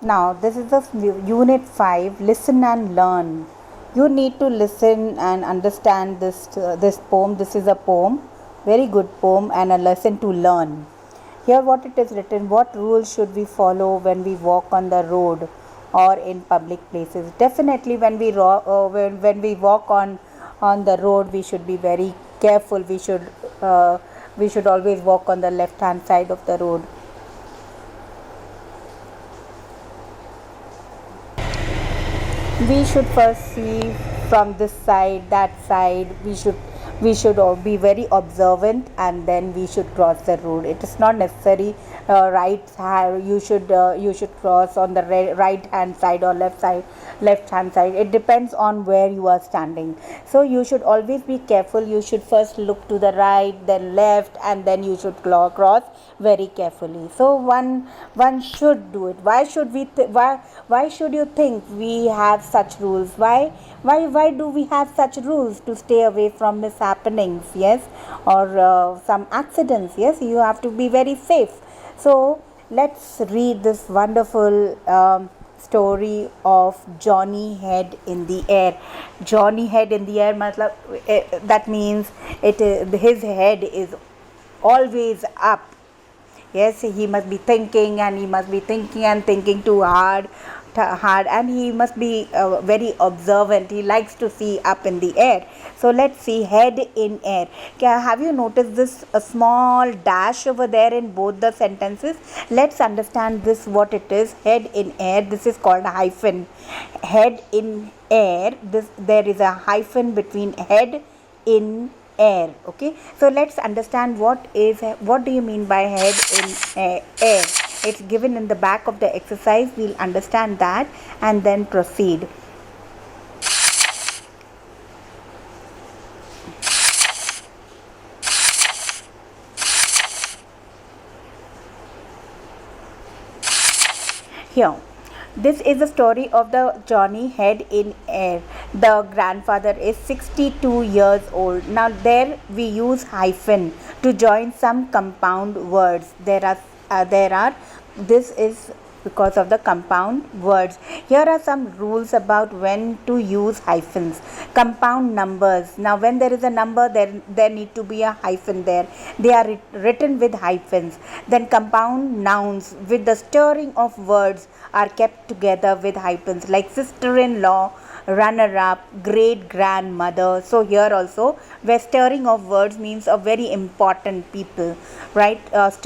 Now, this is the unit 5, listen and learn. You need to listen and understand this poem. This is a poem, very good poem, and a lesson to learn. Here what it is written: what rules should we follow when we walk on the road or in public places? Definitely when we walk on the road, we should be very careful. We should always walk on the left hand side of the road. We should first see from this side, that side. We should all be very observant, and then we should cross the road. It is not necessary right hand. You should cross on the right hand side or left hand side. It depends on where you are standing. So you should always be careful. You should first look to the right, then left, and then you should cross very carefully. So one should do it. Why should we why should you think we have such rules? Why do we have such rules? To stay away from mishappenings, yes, or some accidents, yes. You have to be very safe. So let's read this wonderful story of Jony head in the air. Jony head in the air, that means his head is always up. Yes, he must be thinking, and he must be thinking and thinking too hard, and he must be very observant. He likes to see up in the air. So let's see, head in air. Have you noticed this a small dash over there in both the sentences? Let's understand this, what it is. Head in air, this is called hyphen. Head in air, there is a hyphen between head in air. Okay, so let's understand what do you mean by head in air. It's given in the back of the exercise. We'll understand that and then proceed. Here, this is the story of the Jony head in air. The grandfather is 62 years old. Now there we use hyphen to join some compound words. This is because of the compound words. Here are some rules about when to use hyphens. Compound numbers. Now when there is a number, there need to be a hyphen there. They are written with hyphens. Then compound nouns with the stirring of words are kept together with hyphens, like sister-in-law, runner-up, great-grandmother. So here also, where stirring of words means a very important people, right? It's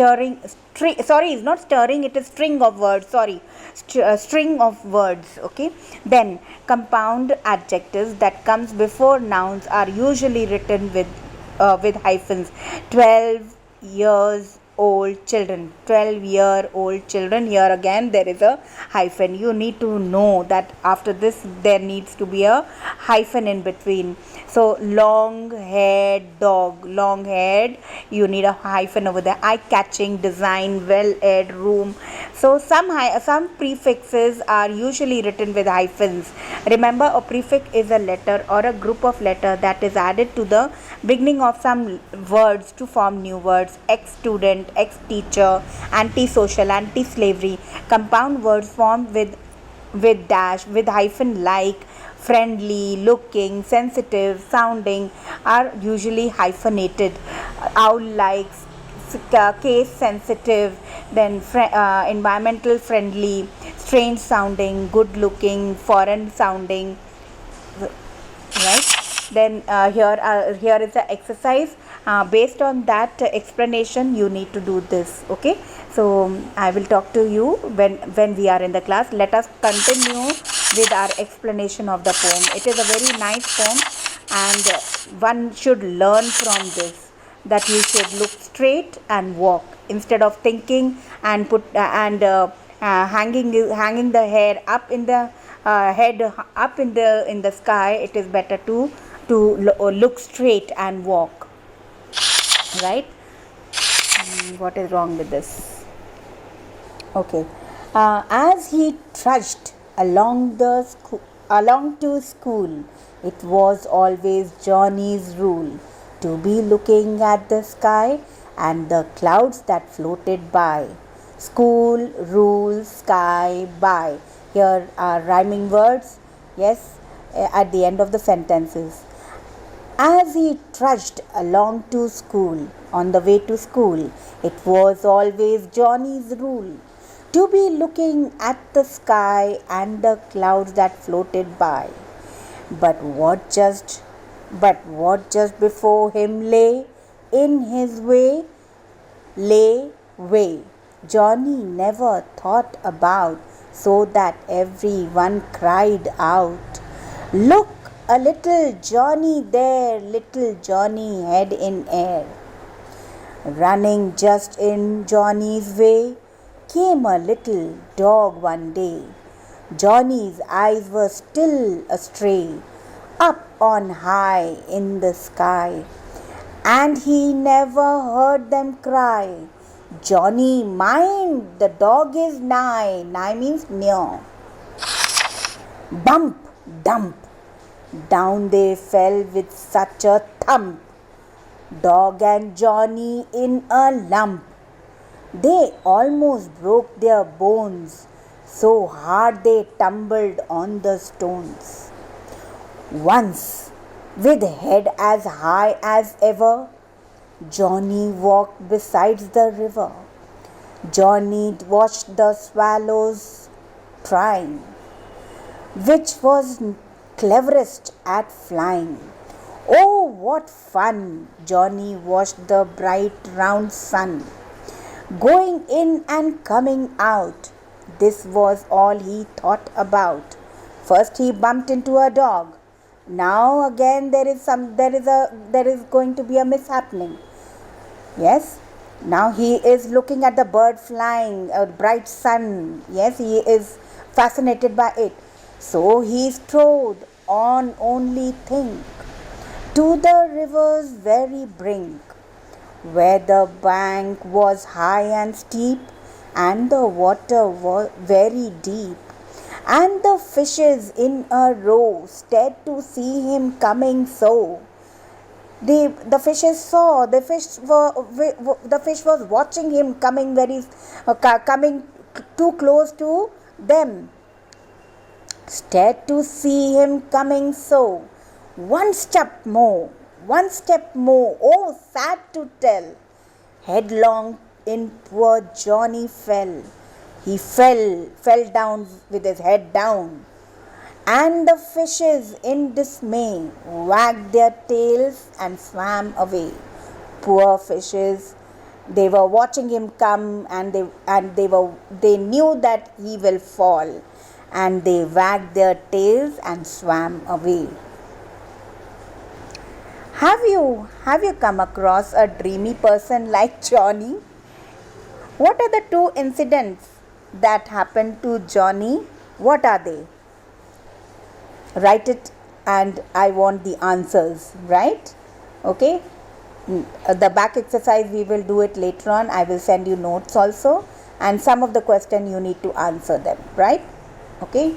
not stirring, it is string of words. String of words. Okay. Then compound adjectives that comes before nouns are usually written with hyphens. 12 years old children. 12-year-old children. Here again there is a hyphen. You need to know that after this there needs to be a hyphen in between. So long-haired dog. Long-haired, you need a hyphen over there. Eye-catching, design, well-aired room. So some prefixes are usually written with hyphens. Remember, a prefix is a letter or a group of letters that is added to the beginning of some words to form new words. Ex-student, ex-teacher, anti-social, anti-slavery. Compound words formed with dash, with hyphen, like, friendly, looking, sensitive, sounding, are usually hyphenated. Owl-like, case sensitive, then environmental friendly, strange sounding, good looking, foreign sounding, right? Then here is the exercise. Based on that explanation, you need to do this. Okay, so I will talk to you when we are in the class. Let us continue with our explanation of the poem. It is a very nice poem, and one should learn from this, that you should look straight and walk instead of thinking and hanging the hair up in the head up in the sky. It is better to look straight and walk, right? What is wrong with this? Okay. As he trudged along to school, it was always Jony's rule to be looking at the sky and the clouds that floated by. School, rule, sky, buy. Here are rhyming words, yes, at the end of the sentences. As he trudged along to school, on the way to school, it was always Johnny's rule to be looking at the sky and the clouds that floated by. But what just before him lay in his way, lay way. Johnny never thought about, so that everyone cried out, "Look, a little Johnny there, little Johnny head in air." Running just in Johnny's way came a little dog one day. Johnny's eyes were still astray, up on high in the sky, and he never heard them cry, "Johnny, mind, the dog is nigh." Nigh means near. Bump, dump, down they fell with such a thump, dog and Johnny in a lump. They almost broke their bones, so hard they tumbled on the stones. Once, with head as high as ever, Johnny walked beside the river. Johnny watched the swallows trying, which was cleverest at flying. Oh, what fun! Johnny watched the bright round sun going in and coming out. This was all he thought about. First he bumped into a dog. Now again there is going to be a mishappening. Yes, now he is looking at the bird flying, a bright sun. Yes, he is fascinated by it. So he strode on, only think, to the river's very brink, where the bank was high and steep, and the water was very deep, and the fishes in a row stared to see him coming so. The fishes saw, the fish was watching him coming coming too close to them, stared to see him coming so. One step more, oh sad to tell, headlong in poor Johnny fell. He fell down with his head down, and the fishes in dismay wagged their tails and swam away. Poor fishes, they were watching him come, and they knew that he will fall, and they wagged their tails and swam away. Have you come across a dreamy person like Johnny? What are the two incidents that happened to Johnny? What are they? Write it, and I want the answers, right? Okay. The back exercise we will do it later on. I will send you notes also, and some of the question you need to answer them, right? Okay.